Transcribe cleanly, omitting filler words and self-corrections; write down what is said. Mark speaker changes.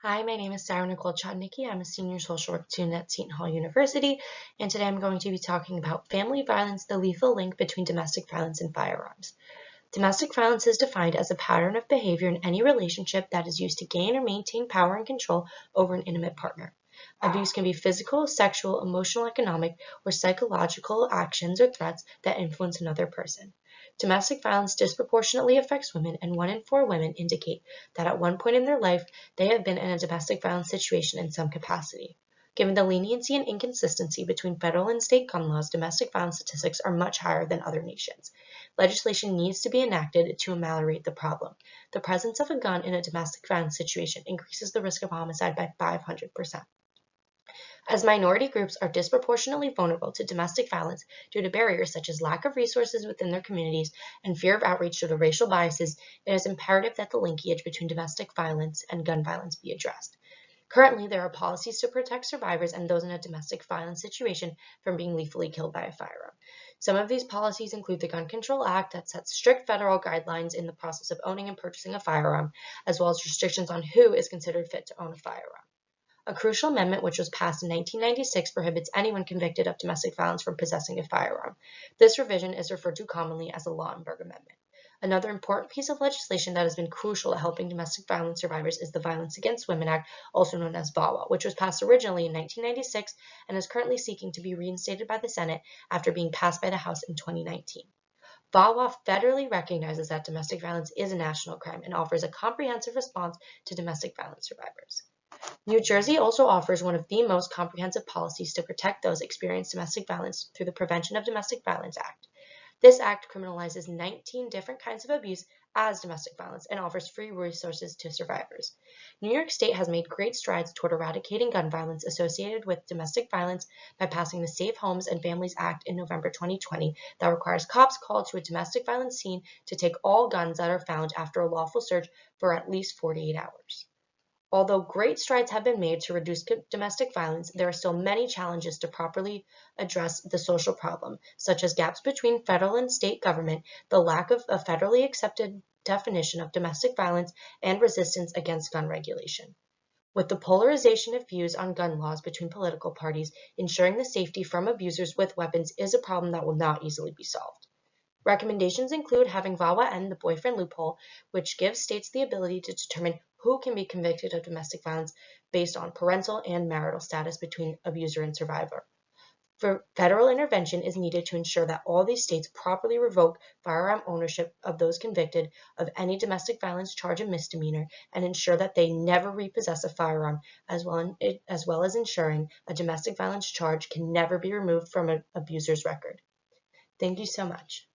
Speaker 1: Hi, my name is Nicolle Chodnicki. I'm a senior social work student at Seton Hall University, and today I'm going to be talking about family violence, the lethal link between domestic violence and firearms. Domestic violence is defined as a pattern of behavior in any relationship that is used to gain or maintain power and control over an intimate partner. Abuse can be physical, sexual, emotional, economic, or psychological actions or threats that influence another person. Domestic violence disproportionately affects women, and 1 in 4 women indicate that at one point in their life they have been in a domestic violence situation in some capacity. Given the leniency and inconsistency between federal and state gun laws, domestic violence statistics are much higher than other nations. Legislation needs to be enacted to ameliorate the problem. The presence of a gun in a domestic violence situation increases the risk of homicide by 500%. As minority groups are disproportionately vulnerable to domestic violence due to barriers such as lack of resources within their communities and fear of outreach due to racial biases, it is imperative that the linkage between domestic violence and gun violence be addressed. Currently, there are policies to protect survivors and those in a domestic violence situation from being lethally killed by a firearm. Some of these policies include the Gun Control Act that sets strict federal guidelines in the process of owning and purchasing a firearm, as well as restrictions on who is considered fit to own a firearm. A crucial amendment which was passed in 1996 prohibits anyone convicted of domestic violence from possessing a firearm. This revision is referred to commonly as the Lottenberg Amendment. Another important piece of legislation that has been crucial at helping domestic violence survivors is the Violence Against Women Act, also known as Vawa, which was passed originally in 1996 and is currently seeking to be reinstated by the Senate after being passed by the House in 2019. Vawa federally recognizes that domestic violence is a national crime and offers a comprehensive response to domestic violence survivors. New Jersey also offers one of the most comprehensive policies to protect those experiencing domestic violence through the Prevention of Domestic Violence Act. This act criminalizes 19 different kinds of abuse as domestic violence and offers free resources to survivors. New York State has made great strides toward eradicating gun violence associated with domestic violence by passing the Safe Homes and Families Act in November 2020 that requires cops called to a domestic violence scene to take all guns that are found after a lawful search for at least 48 hours. Although great strides have been made to reduce domestic violence, there are still many challenges to properly address the social problem, such as gaps between federal and state government, the lack of a federally accepted definition of domestic violence, and resistance against gun regulation. With the polarization of views on gun laws between political parties, ensuring the safety from abusers with weapons is a problem that will not easily be solved. Recommendations include having Vawa end the boyfriend loophole, which gives states the ability to determine who can be convicted of domestic violence based on parental and marital status between abuser and survivor. Federal intervention is needed to ensure that all these states properly revoke firearm ownership of those convicted of any domestic violence charge of misdemeanor and ensure that they never repossess a firearm, as well as ensuring a domestic violence charge can never be removed from an abuser's record. Thank you so much.